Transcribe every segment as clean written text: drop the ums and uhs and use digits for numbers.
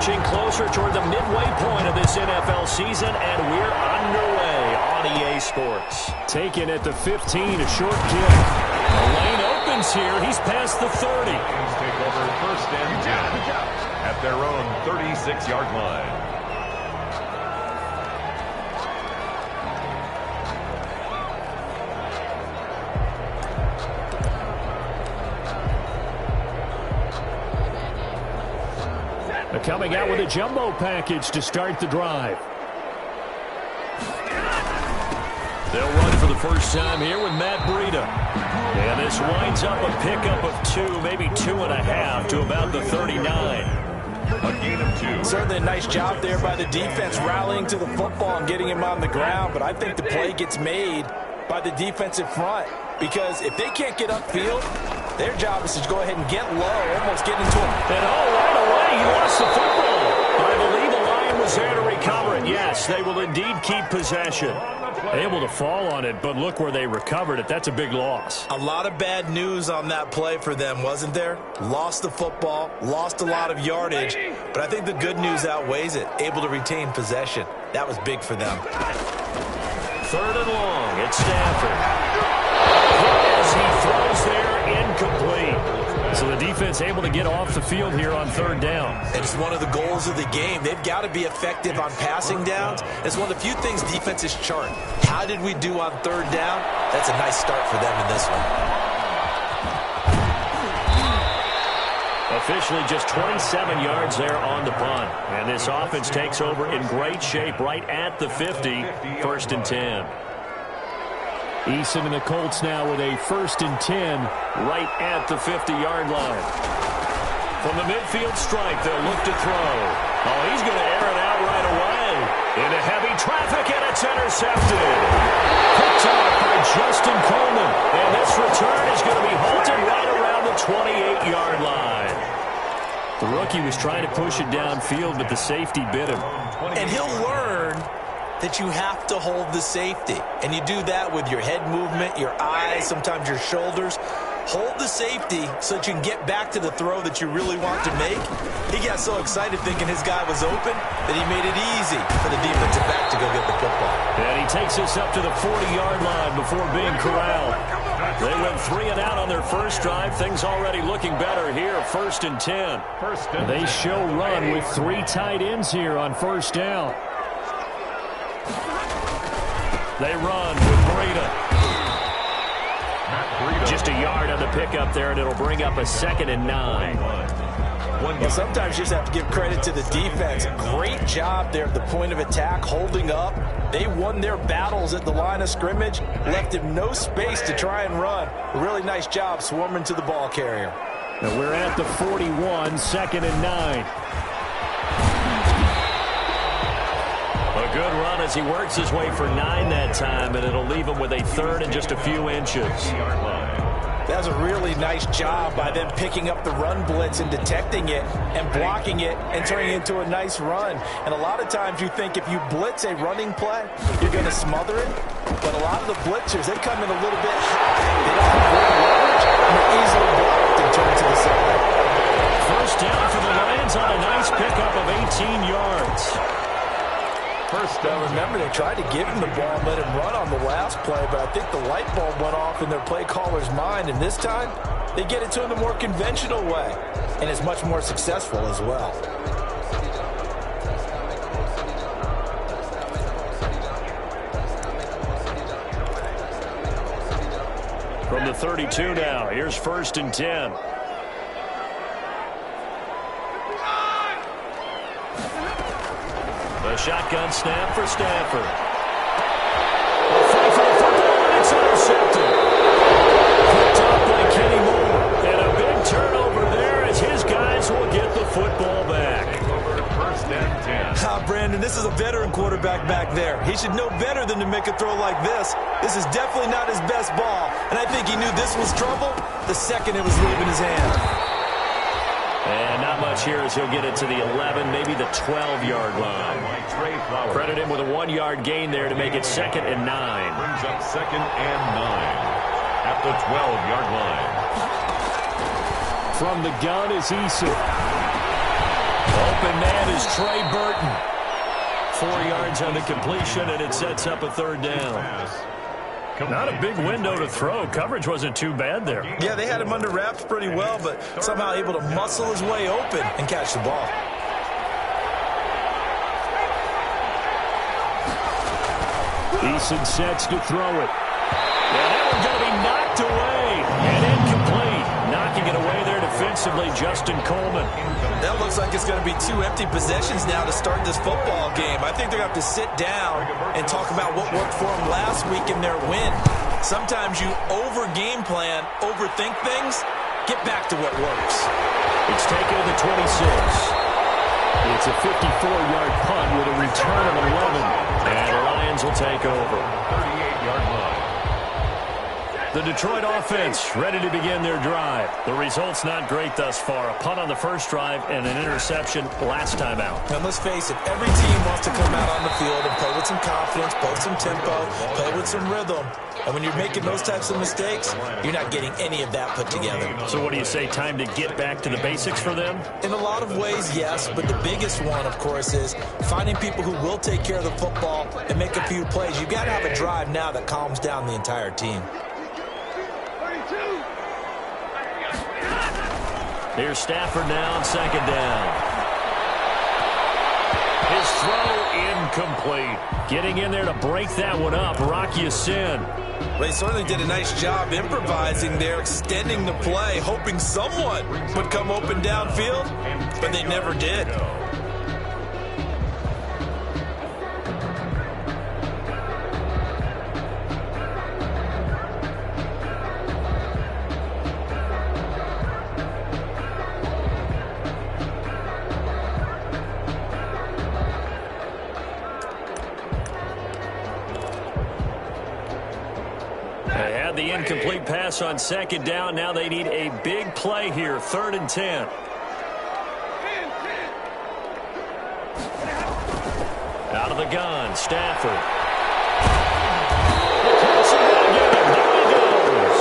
inching closer toward the midway point of this NFL season, and we're underway on EA Sports. Taken at the 15, a short kick. The lane opens here. He's past the 30. Take over first and 10 at their own 36-yard line. Coming out with a jumbo package to start the drive. They'll run for the first time here with Matt Breida. And this winds up a pickup of 2, maybe 2.5 to about the 39. A gain of 2. Certainly a nice job there by the defense rallying to the football and getting him on the ground. But I think the play gets made by the defensive front. Because if they can't get upfield, their job is to go ahead and get low, almost get into him. And right away, he lost the football. But I believe the Lion was there to recover it. Yes, they will indeed keep possession. Able to fall on it, but look where they recovered it. That's a big loss. A lot of bad news on that play for them, wasn't there? Lost the football, lost a lot of yardage, but I think the good news outweighs it. Able to retain possession. That was big for them. 3rd and long. It's Stafford. As he throws there, incomplete. So the defense able to get off the field here on 3rd down. And it's one of the goals of the game. They've got to be effective on passing downs. It's one of the few things defenses chart. How did we do on 3rd down? That's a nice start for them in this one. Officially just 27 yards there on the punt. And this offense takes over in great shape right at the 50, 1st and 10. Eason and the Colts now with a 1st and 10 right at the 50-yard line. From the midfield stripe, they'll look to throw. Oh, he's going to air it out right away. Into heavy traffic, and it's intercepted. Picked off by Justin Coleman. And this return is going to be halted right around the 28-yard line. The rookie was trying to push it downfield, but the safety bit him. And he'll learn that you have to hold the safety. And you do that with your head movement, your eyes, sometimes your shoulders. Hold the safety so that you can get back to the throw that you really want to make. He got so excited thinking his guy was open that he made it easy for the defensive back to go get the football. And he takes this up to the 40-yard line before being corralled. They went 3 and out on their first drive. Things already looking better here, 1st and 10. They show run with 3 tight ends here on 1st down. They run with Breida. Just a yard on the pickup there, and it'll bring up a 2nd and 9. Well, sometimes you just have to give credit to the defense. Great job there at the point of attack, holding up. They won their battles at the line of scrimmage, left him no space to try and run. A really nice job swarming to the ball carrier. Now we're at the 41, 2nd and 9. A good run as he works his way for 9 that time, and it'll leave him with a 3rd and just a few inches. That was a really nice job by them picking up the run blitz and detecting it and blocking it and turning it into a nice run. And a lot of times you think if you blitz a running play, you're going to smother it. But a lot of the blitzers, they come in a little bit high. They don't have great leverage, and they're easily blocked and turned to the side. 1st down for the Lions on a nice pickup of 18 yards. First down. Remember, they tried to give him the ball and let him run on the last play, but I think the light bulb went off in their play caller's mind, and this time they get it to him the more conventional way, and it's much more successful as well. From the 32 now, here's 1st and 10. The shotgun snap for Stafford. A fight for the football, and it's intercepted. Picked up by Kenny Moore. And a big turnover there as his guys will get the football back. 1st and 10. Brandon, this is a veteran quarterback back there. He should know better than to make a throw like this. This is definitely not his best ball, and I think he knew this was trouble the second it was leaving his hand. And not much here as he'll get it to the 11, maybe the 12-yard line. Credit him with a 1-yard gain there to make it 2nd and 9. Brings up 2nd and 9 at the 12-yard line. From the gun is Eason. Open man is Trey Burton. 4 yards on the completion, and it sets up a third down. Not a big window to throw. Coverage wasn't too bad there. Yeah, they had him under wraps pretty well, but somehow able to muscle his way open and catch the ball. Eason sets to throw it. Yeah, that one's going to be knocked away and incomplete. Knocking it away there defensively, Justin Coleman. That looks like it's going to be 2 empty possessions now to start this football game. I think they're going to have to sit down and talk about what worked for them last week in their win. Sometimes you over-game plan, overthink things, get back to what works. It's taken to the 26. It's a 54-yard punt with a return of 11. And the Lions will take over. 38-yard line. The Detroit offense ready to begin their drive. The result's not great thus far. A punt on the first drive and an interception last time out. And let's face it, every team wants to come out on the field and play with some confidence, play with some tempo, play with some rhythm. And when you're making those types of mistakes, you're not getting any of that put together. So what do you say, time to get back to the basics for them? In a lot of ways, yes, but the biggest one, of course, is finding people who will take care of the football and make a few plays. You've got to have a drive now that calms down the entire team. Here's Stafford now on second down. His throw incomplete. Getting in there to break that one up, Rocky Sin. They certainly did a nice job improvising there, extending the play, hoping someone would come open downfield, but they never did. The incomplete pass on second down. Now they need a big play here. 3rd and 10. Out of the gun, Stafford. There he goes.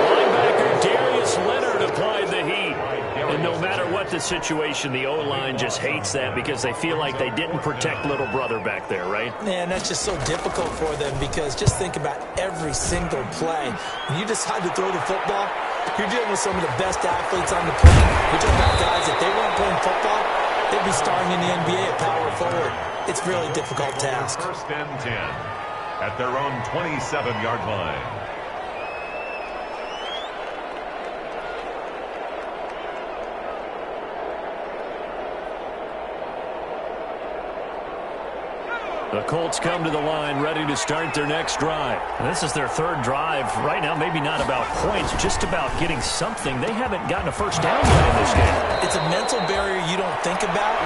Linebacker Darius Leonard applied the heat. And no matter what the situation, the O-line just hates that because they feel like they didn't protect little brother back there, right? Man, that's just so difficult for them because just think about every single play. When you decide to throw the football, you're dealing with some of the best athletes on the planet. We're talking about guys, if they weren't playing football, they'd be starring in the NBA at power forward. It's a really difficult task. 1st and 10 at their own 27-yard line. The Colts come to the line ready to start their next drive. And this is their 3rd drive. Right now, maybe not about points, just about getting something. They haven't gotten a first down yet in this game. It's a mental barrier you don't think about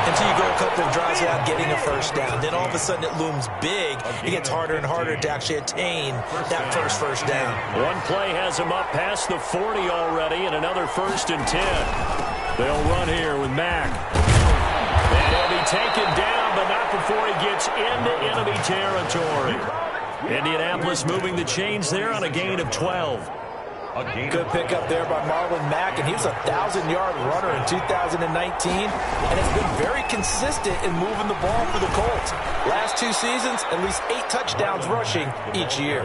until you go a couple of drives without getting a first down. Then all of a sudden it looms big. It gets harder and harder to actually attain that first down. One play has them up past the 40 already, and another 1st and 10. They'll run here with Mack. And he'll be taken down, but not before he gets into enemy territory. Indianapolis moving the chains there on a gain of 12. Good pickup there by Marlon Mack, and he was a 1,000-yard runner in 2019, and has been very consistent in moving the ball for the Colts. Last 2 seasons, at least 8 touchdowns rushing each year.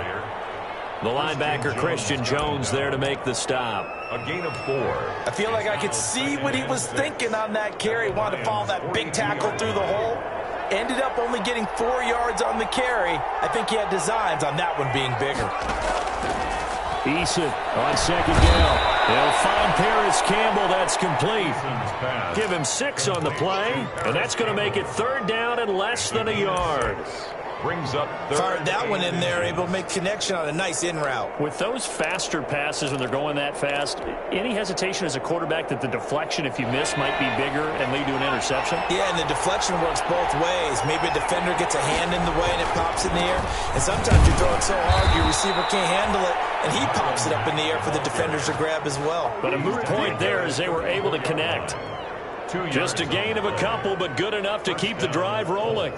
The linebacker Christian Jones there to make the stop. A gain of 4. I feel like I could see what he was thinking on that carry. Wanted to follow that big tackle through the hole. Ended up only getting 4 yards on the carry. I think he had designs on that one being bigger. Eason on second down. They'll find Paris Campbell. That's complete. Give him 6 on the play, and that's going to make it 3rd down and less than a yard. Brings up 3rd. Fired that one in there, able to make connection on a nice in route. With those faster passes when they're going that fast, any hesitation as a quarterback that the deflection, if you miss, might be bigger and lead to an interception? Yeah, and the deflection works both ways. Maybe a defender gets a hand in the way and it pops in the air. And sometimes you throw it so hard your receiver can't handle it, and he pops it up in the air for the defenders to grab as well. But a moot point there as they were able to connect. Just a gain of a couple, but good enough to keep the drive rolling.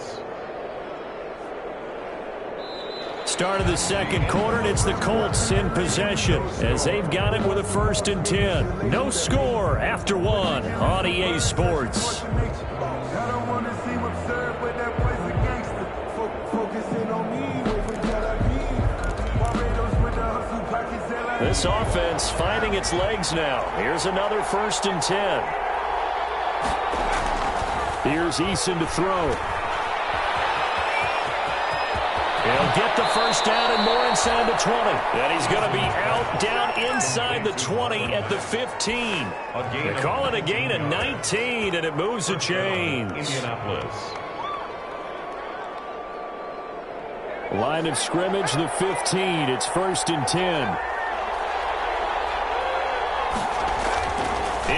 Start of the second quarter, and it's the Colts in possession as they've got it with a 1st and 10. No score after 1 on EA Sports. This offense finding its legs now. Here's another 1st and 10. Here's Eason to throw. He'll get the first down and more inside the 20. And he's going to be out down inside the 20 at the 15. They call it a gain of 19, and it moves the chains. Indianapolis. Line of scrimmage, the 15. It's 1st and 10.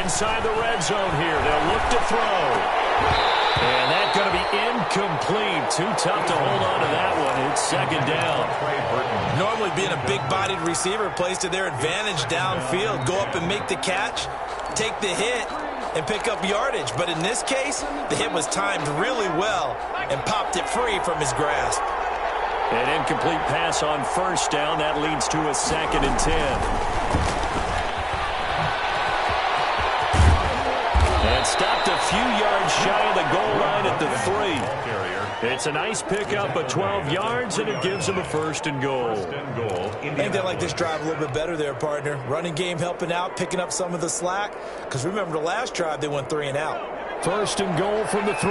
Inside the red zone here. They'll look to throw. And that's going to be incomplete. Too tough to hold on to that one. It's 2nd down. Normally being a big-bodied receiver plays to their advantage downfield. Go up and make the catch, take the hit, and pick up yardage. But in this case, the hit was timed really well and popped it free from his grasp. An incomplete pass on 1st down. That leads to a 2nd and 10. And stopped a few yards shy of the goal line at the 3. It's a nice pickup of 12 yards, and it gives them a 1st and goal. I think they like this drive a little bit better there, partner. Running game helping out, picking up some of the slack. Because remember, the last drive, they went 3 and out. 1st and goal from the 3.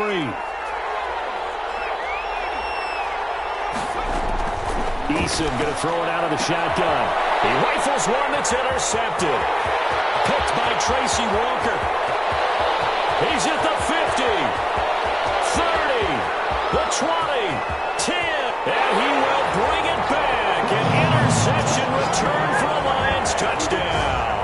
Eason going to throw it out of the shotgun. He rifles one that's intercepted. Picked by Tracy Walker. He's at the 50, 30, the 20, 10, and he will bring it back. An interception return for a Lions touchdown.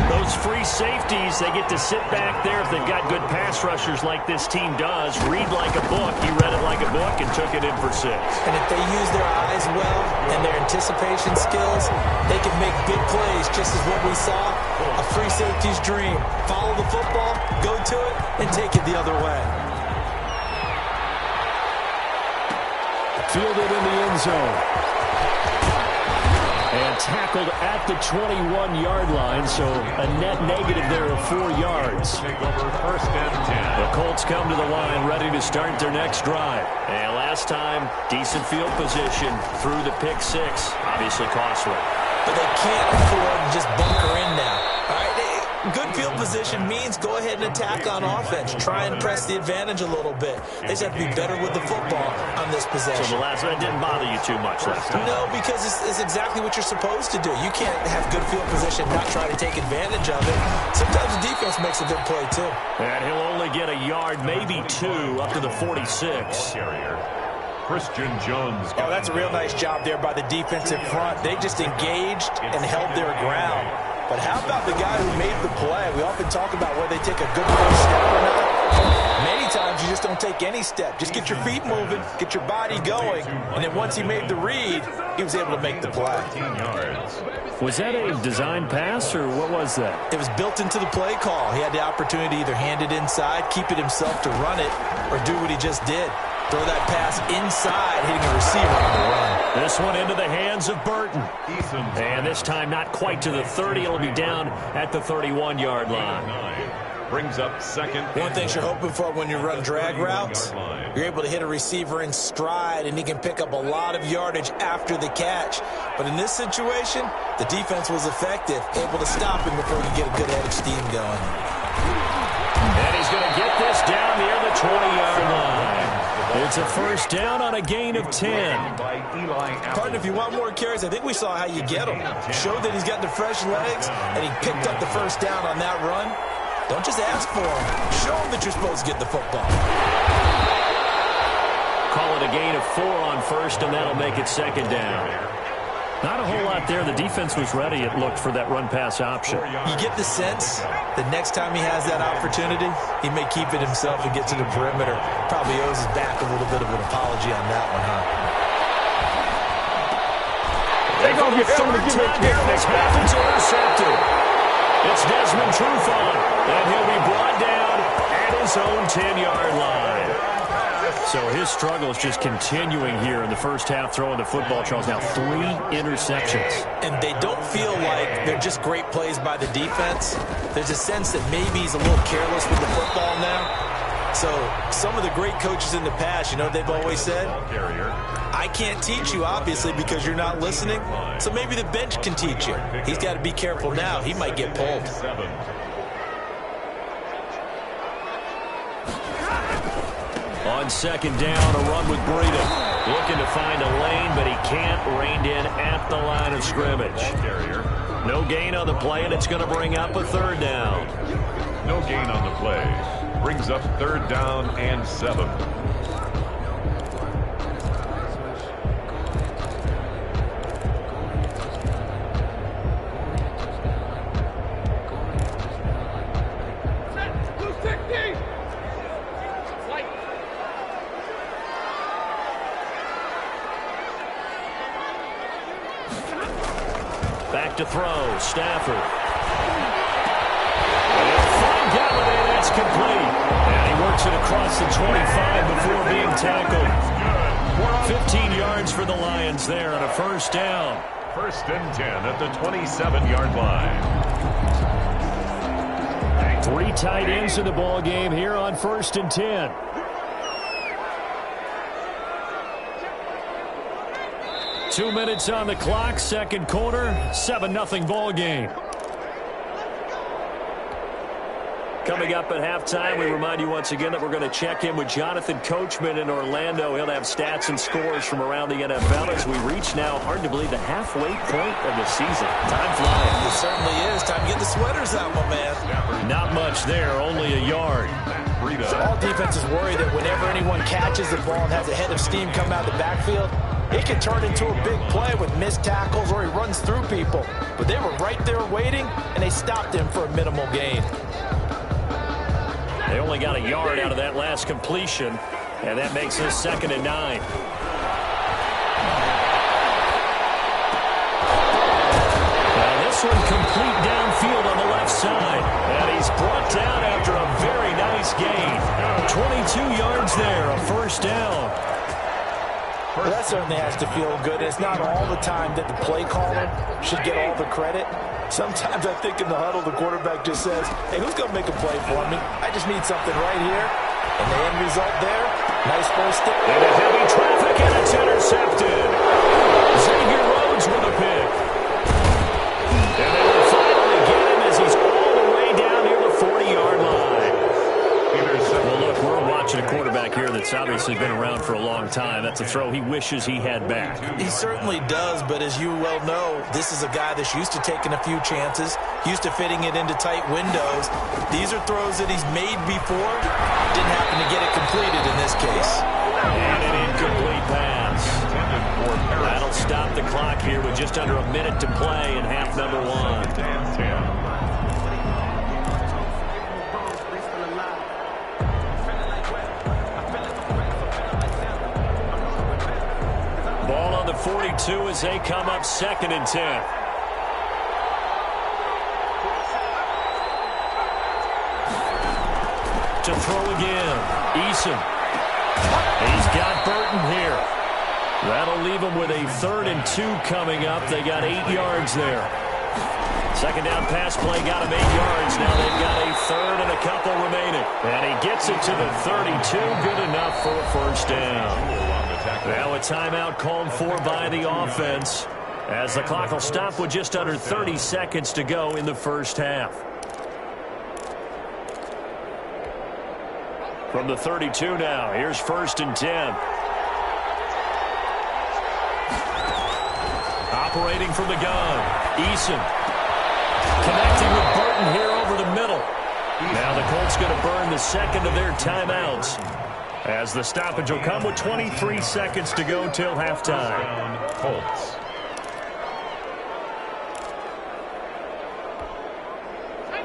Those free safeties, they get to sit back there if they've got good pass rushers like this team does. Read like a book. He read it like a book and took it in for 6. And if they use their eyes well and their anticipation skills, they can make big plays, just as what we saw. A free safety's dream. Follow the football, go to it, and take it the other way. Fielded in the end zone. And tackled at the 21-yard line, so a net negative there of 4 yards. Take over 1st and 10. The Colts come to the line ready to start their next drive. And last time, decent field position through the pick 6. Obviously costly. But they can't afford to just bunker in now. All right, good field position means go ahead and attack on offense. Try and press the advantage a little bit. They just have to be better with the football on this possession. So the last one didn't bother you too much last time? No, because it's exactly what you're supposed to do. You can't have good field position and not try to take advantage of it. Sometimes the defense makes a good play, too. And he'll only get a yard, maybe 2, up to the 46. Christian Jones. Oh, that's a real nice job there by the defensive front. They just engaged and held their ground. But how about the guy who made the play? We often talk about whether they take a good first step or not. Many times you just don't take any step. Just get your feet moving, get your body going, and then once he made the read, he was able to make the play. Was that a design pass, or what was that? It was built into the play call. He had the opportunity to either hand it inside, keep it himself to run it, or do what he just did. Throw that pass inside, hitting a receiver on the run. This one into the hands of Burton. And this time not quite to the 30. It'll be down at the 31-yard line. Brings up 2nd. One thing you're hoping for when you run drag routes, you're able to hit a receiver in stride, and he can pick up a lot of yardage after the catch. But in this situation, the defense was effective, able to stop him before he could get a good head of steam going. And he's going to get this down near the 20-yard line. It's a first down on a gain of 10. Partner, if you want more carries, I think we saw how you get them. Showed that he's got the fresh legs, and he picked up the first down on that run. Don't just ask for him. Show him that you're supposed to get the football. Call it a gain of 4 on first, and that'll make it 2nd down. Not a whole lot there. The defense was ready, it looked, for that run-pass option. You get the sense the next time he has that opportunity, he may keep it himself and get to the perimeter. Probably owes his back a little bit of an apology on that one, huh? They're going to get someone to give it here. This Matthew's intercepted. It's Desmond Trufant, and he'll be brought down at his own 10-yard line. So his struggle is just continuing here in the first half, throwing the football. Charles, now 3 interceptions. And they don't feel like they're just great plays by the defense. There's a sense that maybe he's a little careless with the football now. So some of the great coaches in the past, you know what they've always said? I can't teach you, obviously, because you're not listening. So maybe the bench can teach you. He's got to be careful now. He might get pulled. On second down, a run with Breida. Looking to find a lane, but he can't. Reined in at the line of scrimmage. No gain on the play, and it's going to bring up a third down. No gain on the play. Brings up third down and 7. Back to throw, Stafford. Fine Galladay, that's complete. And he works it across the 25 before being tackled. 15 yards for the Lions there on a first down. First and 10 at the 27-yard line. 3 tight ends in the ball game here on first and 10. Two minutes on the clock, second quarter, 7-0 ball game. Coming up at halftime, we remind you once again that we're going to check in with Jonathan Coachman in Orlando. He'll have stats and scores from around the NFL as we reach now, hard to believe, the halfway point of the season. Time flying. It certainly is. Time to get the sweaters out, my man. Not much there, only a yard. All defenses worry that whenever anyone catches the ball and has a head of steam come out of the backfield, it can turn into a big play with missed tackles or he runs through people. But they were right there waiting, and they stopped him for a minimal gain. They only got a yard out of that last completion, and that makes this 2nd and 9. Now this one complete downfield on the left side. And he's brought down after a very nice gain. 22 yards there, a first down. Well, that certainly has to feel good. It's not all the time that the play caller should get all the credit. Sometimes I think in the huddle, the quarterback just says, hey, who's going to make a play for me? I just need something right here. And the end result there, nice first step. Into heavy traffic, and it's intercepted. Xavier Rhodes with a pick. And they will finally get him as he's all the way down near the 40-yard line. Well, look, we're watching a quarterback here that's obviously been around for a long time. That's a throw he wishes he had back. He certainly does, but as you well know, this is a guy that's used to taking a few chances, used to fitting it into tight windows. These are throws that he's made before. Didn't happen to get it completed in this case. And an incomplete pass. That'll stop the clock here with just under a minute to play in half number 1. Ball on the 42 as they come up 2nd and 10. To throw again. Eason. He's got Burton here. That'll leave him with a 3rd and 2 coming up. They got 8 yards there. Second down pass play got him 8 yards. Now they've got a 3rd and a couple remaining. And he gets it to the 32. Good enough for a first down. Now a timeout called for by the offense as the clock will stop with just under 30 seconds to go in the first half. From the 32 now, here's 1st and 10. Operating from the gun, Eason. Connecting with Burton here over the middle. Now the Colts going to burn the 2nd of their timeouts, as the stoppage will come with 23 seconds to go till halftime. Colts.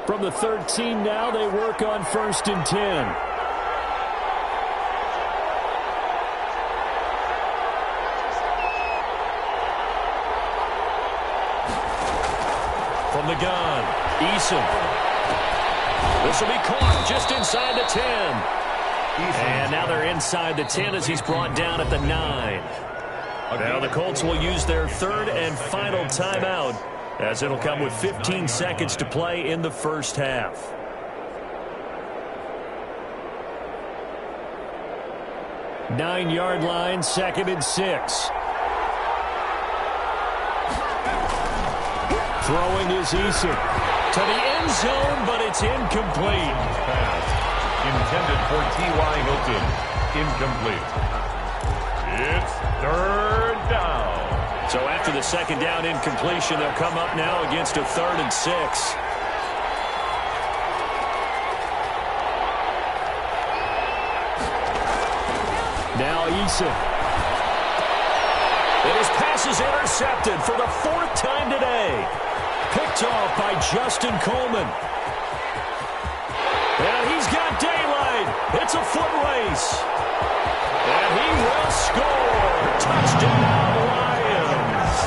From the 13 now, they work on 1st and 10. From the gun, Eason. This will be caught just inside the 10. And now they're inside the 10 as he's brought down at the 9. Now the Colts will use their third and final timeout, as it'll come with 15 seconds to play in the first half. Nine-yard line, 2nd and 6. Throwing is Eason to the end zone, but it's incomplete. Pass intended for T.Y. Hilton. Incomplete. It's 3rd down. So after the 2nd down incompletion, they'll come up now against a 3rd and 6. Now Eason. And his pass is intercepted for the 4th time today. Picked off by Justin Coleman. And he's got daylight. It's a foot race. And he will score. Touchdown, Lions.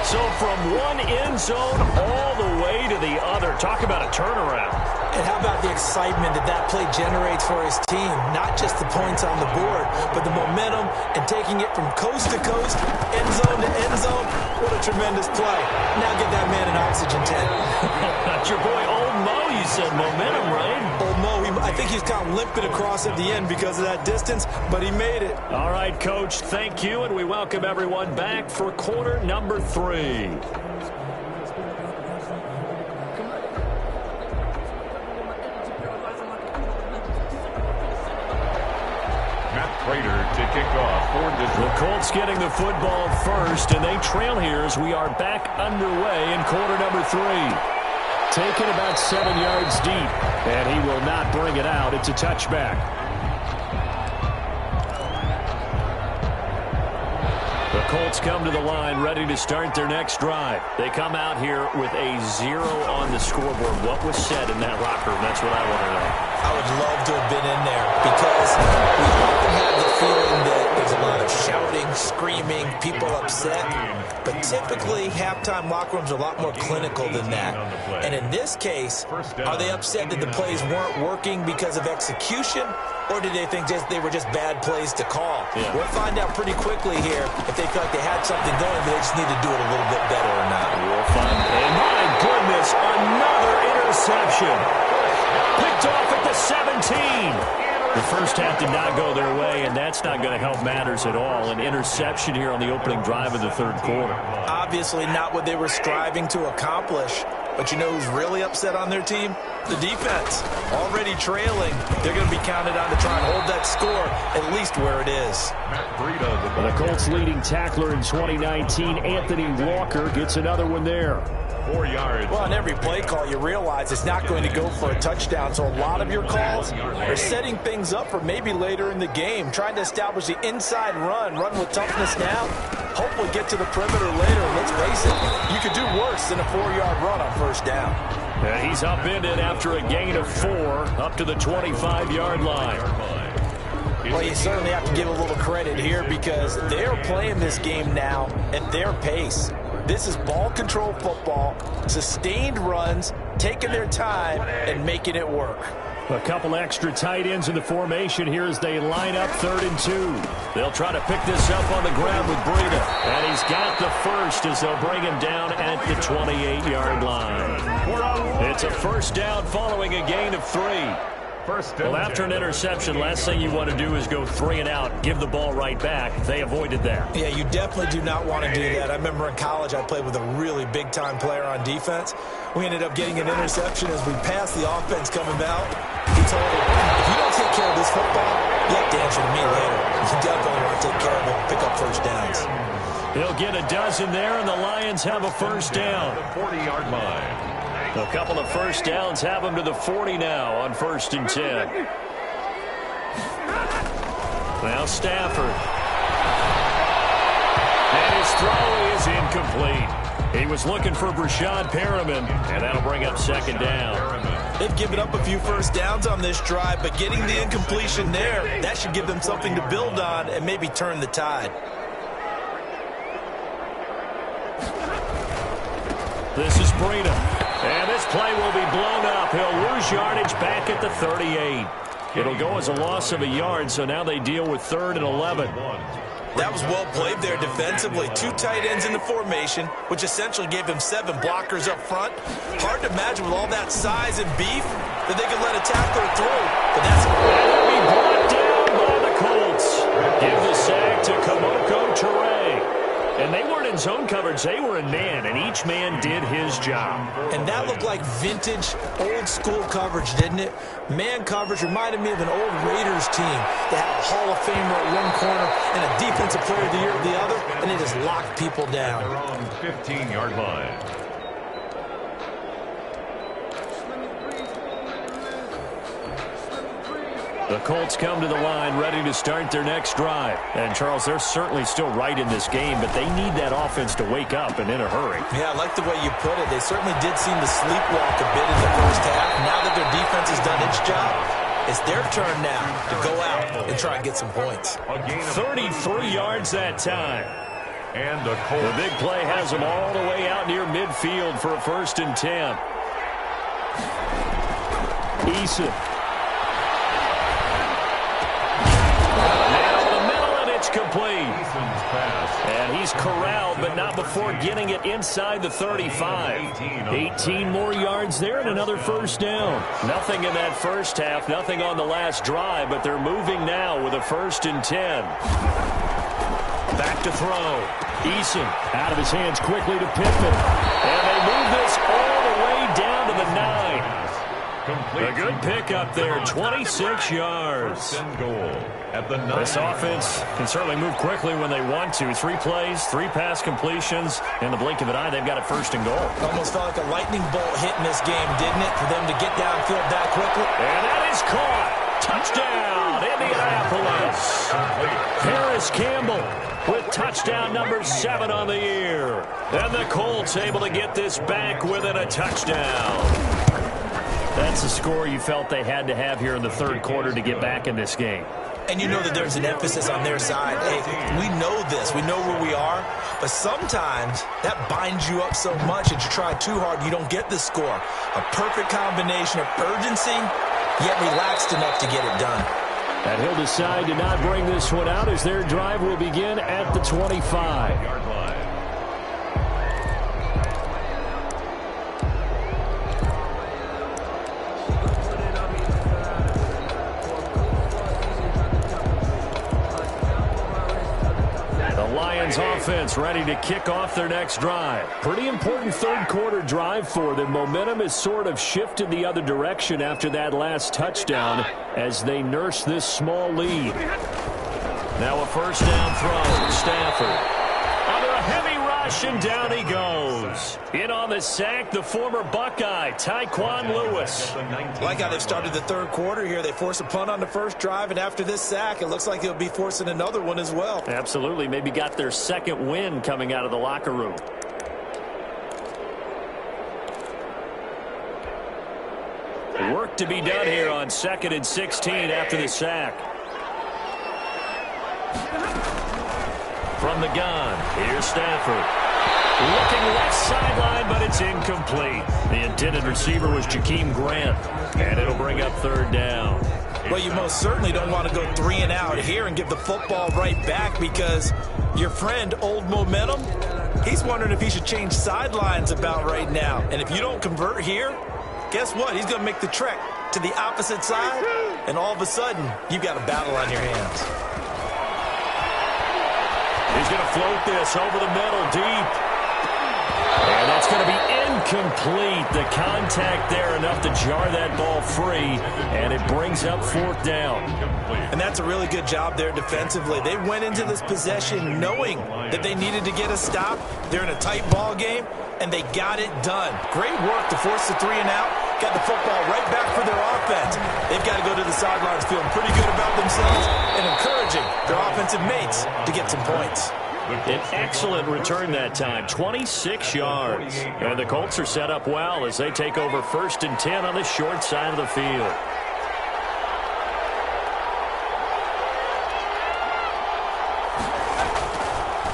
So from one end zone all the way to the other. Talk about a turnaround. And how about the excitement that play generates for his team? Not just the points on the board, but the momentum and taking it from coast to coast, end zone to end zone. What a tremendous play. Now get that man an oxygen tank. That's your boy Old Mo, you said momentum, right? Old Mo, I think he's kind of limping across at the end because of that distance, but he made it. All right, Coach, thank you, and we welcome everyone back for quarter number 3. To kick off for the Colts getting the football first, and they trail here as we are back underway in quarter number 3. Taken about 7 yards deep, and he will not bring it out. It's a touchback. The Colts come to the line ready to start their next drive. They come out here with a 0 on the scoreboard. What was said in that locker room? That's what I want to know. I would love to have been in there because we often have the feeling that there's a lot of shouting, screaming, people upset. But typically, halftime locker rooms are a lot more clinical than that. And in this case, are they upset that the plays weren't working because of execution? Or did they think they were just bad plays to call? Yeah. We'll find out pretty quickly here if they feel like they had something going, but they just need to do it a little bit better or not. We'll find out. And my goodness, another interception. Picked off at the 17. The first half did not go their way, and that's not going to help matters at all. An interception here on the opening drive of the 3rd quarter. Obviously not what they were striving to accomplish. But you know who's really upset on their team? The defense. Already trailing. They're going to be counted on to try and hold that score at least where it is. The Colts leading tackler in 2019, Anthony Walker, gets another one there. 4 yards. Well, on every play call, you realize it's not going to go for a touchdown. So a lot of your calls are setting things up for maybe later in the game, trying to establish the inside run with toughness now. Hopefully get to the perimeter later. Let's face it, you could do worse than a 4-yard run on first down. And he's upended after a gain of 4 up to the 25-yard line. Well, you certainly have to give a little credit here because they're playing this game now at their pace. This is ball control football, sustained runs, taking their time and making it work. A couple extra tight ends in the formation here as they line up 3rd and 2. They'll try to pick this up on the ground with Breida. And he's got the first as they'll bring him down at the 28-yard line. It's a first down following a gain of 3. Well, after an interception, last thing you want to do is go 3 and out, give the ball right back. They avoided that. Yeah, you definitely do not want to do that. I remember in college I played with a really big-time player on defense. We ended up getting an interception as we passed the offense coming out. He told him, if you don't take care of this football, you have to answer to me later. You definitely want to take care of it and pick up first downs. He'll get a dozen there, and the Lions have a first down. The 40-yard line. A couple of first downs have them to the 40 now on 1st and 10. Now Stafford. And his throw is incomplete. He was looking for Brashad Perriman, and that'll bring up 2nd down. They've given up a few first downs on this drive, but getting the incompletion there, that should give them something to build on and maybe turn the tide. This is Breida. And this play will be blown up. He'll lose lose yardage back at the 38. It'll go as a loss of a yard, so now they deal with 3rd and 11. That was well played there defensively. 2 tight ends in the formation, which essentially gave them 7 blockers up front. Hard to imagine with all that size and beef that they could let a tackler through. But that's be brought down by the Colts. Give the sack to Kamoko Toure. And they weren't in zone coverage. They were in man, and each man did his job. And that looked like vintage, old-school coverage, didn't it? Man coverage reminded me of an old Raiders team. They had a Hall of Famer at one corner and a Defensive Player of the Year at the other, and they just locked people down. They're on 15-yard line. The Colts come to the line ready to start their next drive. And, Charles, they're certainly still right in this game, but they need that offense to wake up and in a hurry. Yeah, I like the way you put it. They certainly did seem to sleepwalk a bit in the first half. Now that their defense has done its job, it's their turn now to go out and try and get some points. 33 yards that time. And the Colts. The big play has them all the way out near midfield for a 1st and 10. Eason. Complete. And he's corralled, but not before getting it inside the 35. 18 more yards there and another 1st down. Nothing in that first half, nothing on the last drive, but they're moving now with a 1st and 10. Back to throw. Eason out of his hands quickly to Pittman. And they move this all the way down to the 9. A good pickup there, 26 yards. At the 9. This offense can certainly move quickly when they want to. 3 plays, 3 pass completions. In the blink of an eye, they've got it 1st and goal. Almost felt like a lightning bolt hit in this game, didn't it, for them to get downfield that quickly? And that is caught. Touchdown, Indianapolis. Harris Campbell with touchdown number 7 on the year. And the Colts able to get this back within a touchdown. That's a score you felt they had to have here in the 3rd quarter to get back in this game. And you know that there's an emphasis on their side. Hey, we know this. We know where we are. But sometimes that binds you up so much that you try too hard, you don't get the score. A perfect combination of urgency, yet relaxed enough to get it done. And he'll decide to not bring this one out as their drive will begin at the 25. Offense ready to kick off their next drive. Pretty important 3rd quarter drive for them. Momentum has sort of shifted the other direction after that last touchdown as they nurse this small lead. Now a 1st down throw. Stafford under a heavy rush and down he goes. In on the sack, the former Buckeye, Tyquan Lewis. Like how they've started the 3rd quarter here. They force a punt on the first drive, and after this sack, it looks like they'll be forcing another one as well. Absolutely. Maybe got their 2nd win coming out of the locker room. Work to be done here on 2nd and 16 after the sack. From the gun, here's Stafford. Looking left sideline, but it's incomplete. The intended receiver was Jakeem Grant, and it'll bring up 3rd down. Well, you most certainly don't want to go 3 and out here and give the football right back because your friend, Old Momentum, he's wondering if he should change sidelines about right now. And if you don't convert here, guess what? He's going to make the trek to the opposite side, and all of a sudden, you've got a battle on your hands. He's going to float this over the middle, deep. And that's going to be incomplete. The contact there enough to jar that ball free, and it brings up 4th down. And that's a really good job there defensively. They went into this possession knowing that they needed to get a stop. They're in a tight ball game, and they got it done. Great work to force the 3 and out. Got the football right back for their offense. They've got to go to the sidelines feeling pretty good about themselves and encouraging their offensive mates to get some points. An excellent return that time, 26 yards. And the Colts are set up well as they take over 1st and 10 on the short side of the field.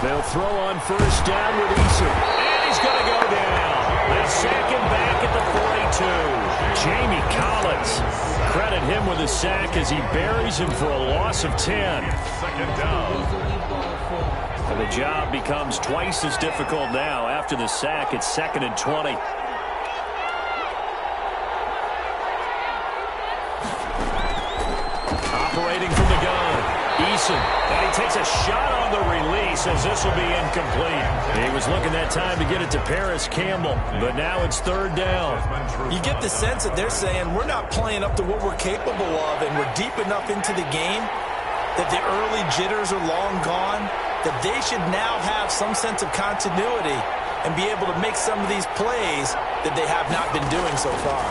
They'll throw on 1st down with Eason. And he's going to go down. They'll sack him back at the Jamie Collins. Credit him with a sack as he buries him for a loss of 10. Second down. And the job becomes twice as difficult now. After the sack, it's 2nd and 20. Operating from the gun, Eason. And he takes a shot on the release as this will be incomplete. He was looking that time to get it to Paris Campbell, but now it's 3rd down. You get the sense that they're saying we're not playing up to what we're capable of, and we're deep enough into the game that the early jitters are long gone, that they should now have some sense of continuity and be able to make some of these plays that they have not been doing so far.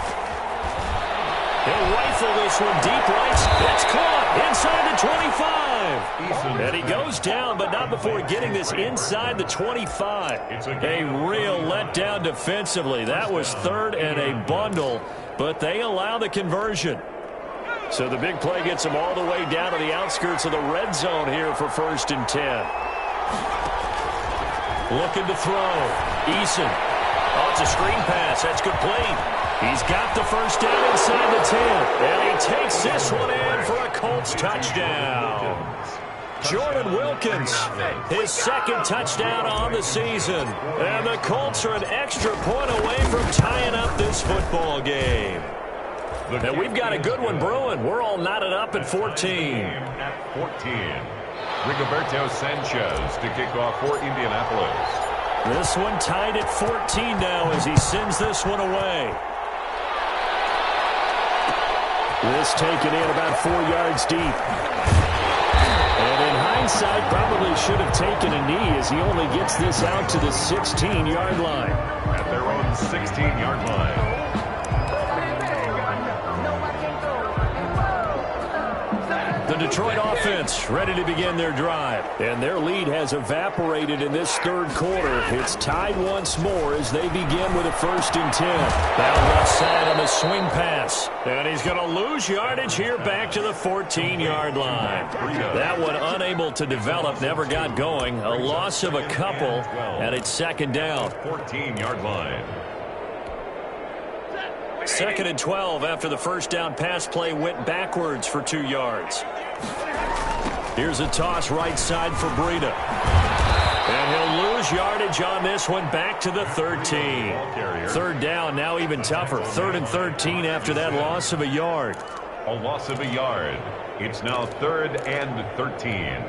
He'll rifle this one deep right. It's caught inside the 25. And he goes down, but not before getting this inside the 25. A real letdown defensively. That was 3rd and a bundle, but they allow the conversion. So the big play gets them all the way down to the outskirts of the red zone here for 1st and 10. Looking to throw. Eason. Oh, it's a screen pass. That's complete. He's got the first down inside the 10. And he takes this one in for a Colts touchdown. Jordan Wilkins, his 2nd touchdown on the season. And the Colts are an extra point away from tying up this football game. And we've got a good one brewing. We're all knotted up at 14. At 14. Rigoberto Sanchez to kick off for Indianapolis. This one tied at 14 now as he sends this one away. This taken in about 4 yards deep. And in hindsight, probably should have taken a knee as he only gets this out to the 16-yard line. At their own 16-yard line. The Detroit offense ready to begin their drive. And their lead has evaporated in this 3rd quarter. It's tied once more as they begin with a 1st and 10. Down left side on the swing pass. And he's going to lose yardage here back to the 14-yard line. That one unable to develop, never got going. A loss of a couple, and it's 2nd down. 14-yard line. 2nd and 12 after the first down pass play went backwards for 2 yards. Here's a toss right side for Breida. And he'll lose yardage on this one back to the 13. 3rd down, now even tougher. 3rd and 13 after that loss of a yard. A loss of a yard. It's now 3rd and 13.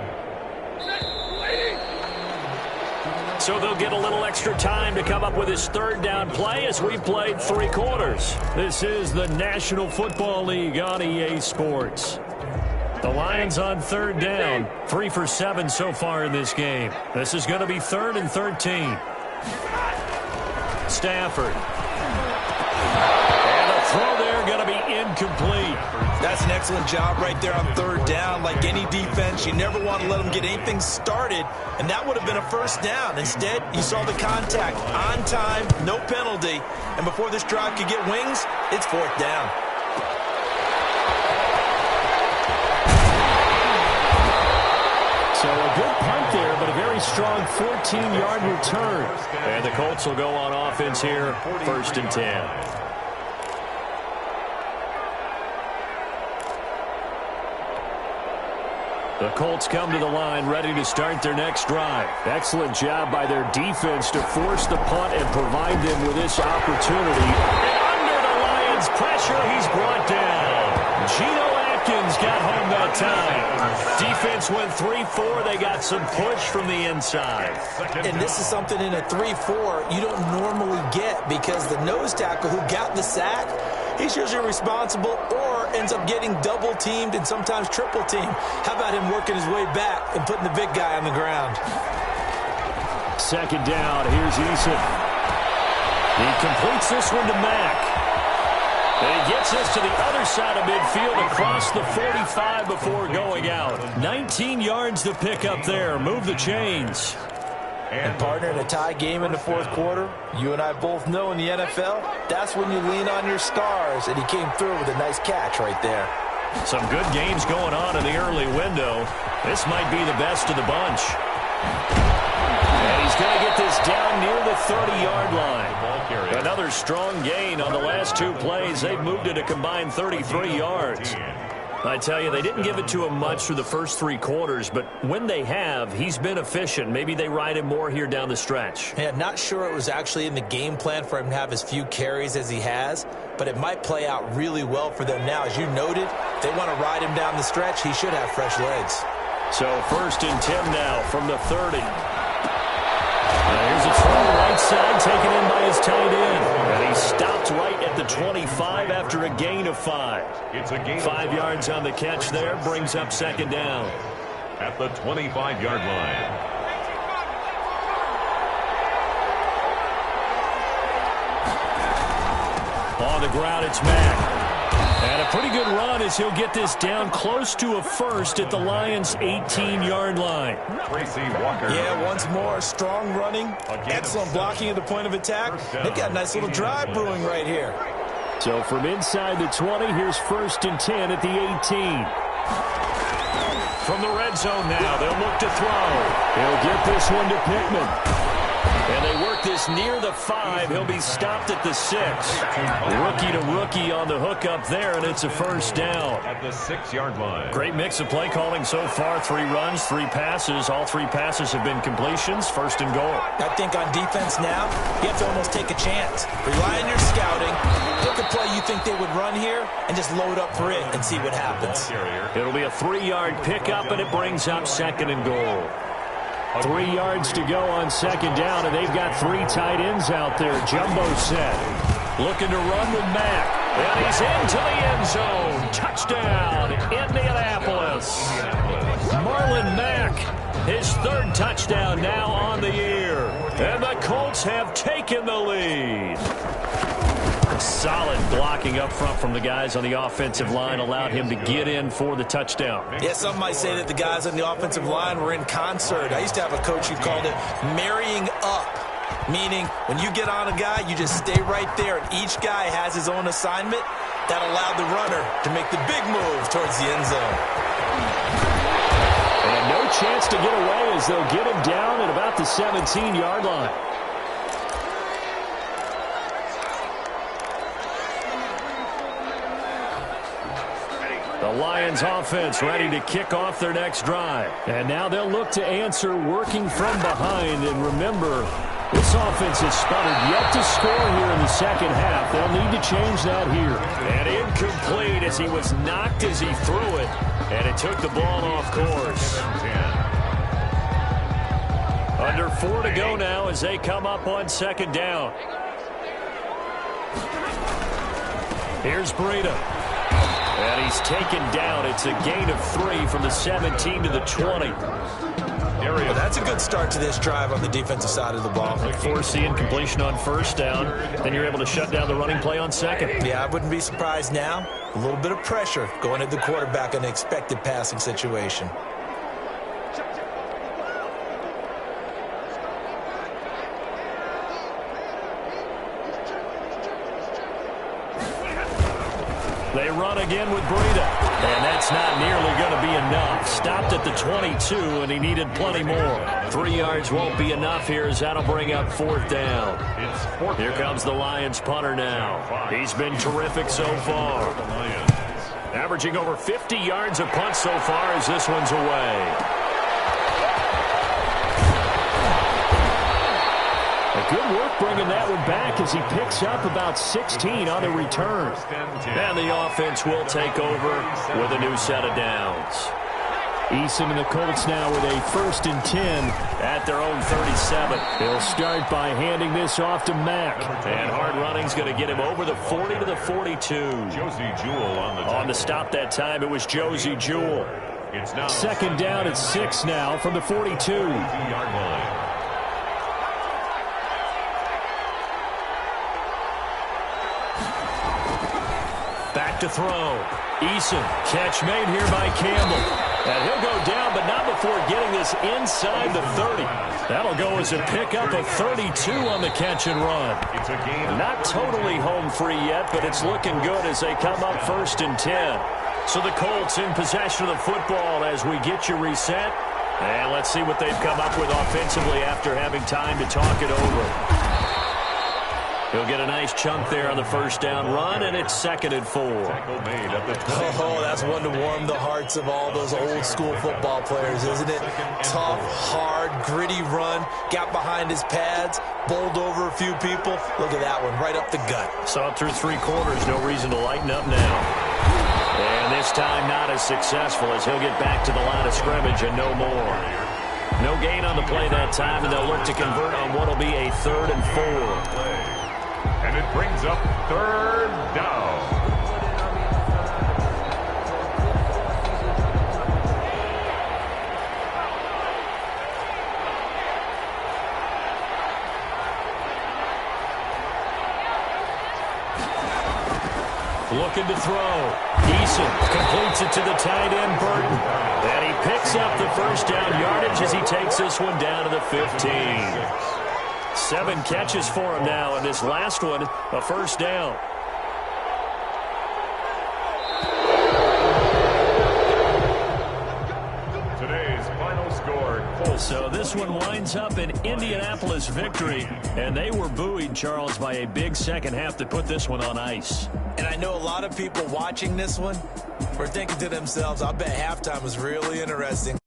So they'll get a little extra time to come up with his 3rd down play as we played 3 quarters. This is the National Football League on EA Sports. The Lions on 3rd down, 3 for 7 so far in this game. This is going to be 3rd and 13. Stafford. And a throw there going to be incomplete. That's an excellent job right there on 3rd down. Like any defense, you never want to let them get anything started, and that would have been a 1st down. Instead, you saw the contact on time, no penalty, and before this drive could get wings, it's 4th down. So a good punt there, but a very strong 14-yard return. And the Colts will go on offense here, 1st and 10. The Colts come to the line ready to start their next drive. Excellent job by their defense to force the punt and provide them with this opportunity. And under the Lions' pressure, he's brought down. Geno Atkins got home that time. Defense went 3-4. They got some push from the inside. And this is something in a 3-4 you don't normally get because the nose tackle who got the sack, he's usually responsible or ends up getting double-teamed and sometimes triple-teamed. How about him working his way back and putting the big guy on the ground? 2nd down. Here's Eason. He completes this one to Mack. And he gets this to the other side of midfield across the 45 before going out. 19 yards to pick up there. Move the chains. And partner, in a tie game in the 4th quarter, you and I both know in the NFL, that's when you lean on your stars, and he came through with a nice catch right there. Some good games going on in the early window. This might be the best of the bunch. And he's going to get this down down near the 30-yard line. Another strong gain on the last two plays. They've moved it a combined 33 yards. I tell you, they didn't give it to him much through the first three quarters, but when they have, he's been efficient. Maybe they ride him more here down the stretch. Yeah, not sure it was actually in the game plan for him to have as few carries as he has, but it might play out really well for them now. As you noted, they want to ride him down the stretch. He should have fresh legs. So 1st and 10 now from the 30. Here's a throw right side taken in by his tight end. And he stopped right at the 25 after a gain of 5. It's a gain of 5 yards on the catch there, brings up 2nd down. At the 25-yard line. On the ground, it's Mack. And a pretty good run as he'll get this down close to a first at the Lions' 18-yard line. Tracy Walker. Yeah, once more, strong running, excellent blocking at the point of attack. They've got a nice little drive brewing right here. So from inside the 20, here's 1st and 10 at the 18. From the red zone now, they'll look to throw. He'll get this one to Pittman. And they work this near the 5. He'll be stopped at the 6. Rookie to rookie on the hookup there, and it's a 1st down. At the 6-yard line. Great mix of play calling so far. 3 runs, 3 passes. All 3 passes have been completions. 1st and goal. I think on defense now, you have to almost take a chance. Rely on your scouting. Pick a play you think they would run here, and just load up for it and see what happens. It'll be a 3-yard pickup, and it brings up 2nd and goal. 3 yards to go on 2nd down, and they've got 3 tight ends out there. Jumbo set. Looking to run with Mack. And he's into the end zone. Touchdown, Indianapolis. Marlon Mack, his 3rd touchdown now on the year. And the Colts have taken the lead. Solid blocking up front from the guys on the offensive line allowed him to get in for the touchdown. Yeah, some might say that the guys on the offensive line were in concert. I used to have a coach who called it marrying up, meaning when you get on a guy, you just stay right there, and each guy has his own assignment. That allowed the runner to make the big move towards the end zone. And no chance to get away as they'll get him down at about the 17-yard line. The Lions offense ready to kick off their next drive. And now they'll look to answer working from behind. And remember, this offense has sputtered yet to score here in the 2nd half. They'll need to change that here. And incomplete as he was knocked as he threw it. And it took the ball off course. Under 4 to go now as they come up on 2nd down. Here's Breida. And he's taken down. It's a gain of 3 from the 17 to the 20. Well, that's a good start to this drive on the defensive side of the ball. Force the incompletion on 1st down. Then you're able to shut down the running play on 2nd. Yeah, I wouldn't be surprised now. A little bit of pressure going at the quarterback in an expected passing situation. They run again with Breida. And that's not nearly going to be enough. Stopped at the 22, and he needed plenty more. 3 yards won't be enough here as that'll bring up 4th down. Here comes the Lions punter now. He's been terrific so far. Averaging over 50 yards a punt so far as this one's away. Good work bringing that one back as he picks up about 16 on the return. And the offense will take over with a new set of downs. Eason and the Colts now with a 1st and 10 at their own 37. They'll start by handing this off to Mack. And hard running's going to get him over the 40 to the 42. Josie Jewell on the stop that time. It was Josie Jewell. It's now 2nd down at 6 now from the 42. 2-yard line. Back to throw. Eason, catch made here by Campbell. And he'll go down, but not before getting this inside the 30. That'll go as a pickup of 32 on the catch and run. Not totally home free yet, but it's looking good as they come up 1st and 10. So the Colts in possession of the football as we get you reset. And let's see what they've come up with offensively after having time to talk it over. He'll get a nice chunk there on the first down run, and it's 2nd and 4. Oh, that's one to warm the hearts of all those old school football players, isn't it? Tough, hard, gritty run, got behind his pads, bowled over a few people. Look at that one, right up the gut. Saw it through 3 quarters, no reason to lighten up now. And this time not as successful as he'll get back to the line of scrimmage and no more. No gain on the play that time, and they'll look to convert on what will be a 3rd and 4. And it brings up 3rd down. Looking to throw. Eason completes it to the tight end, Burton. And he picks up the first down yardage as he takes this one down to the 15. 7 catches for him now, and this last one, a first down. Today's final score. So this one winds up an Indianapolis victory, and they were buoyed, Charles, by a big second half to put this one on ice. And I know a lot of people watching this one were thinking to themselves, I bet halftime was really interesting.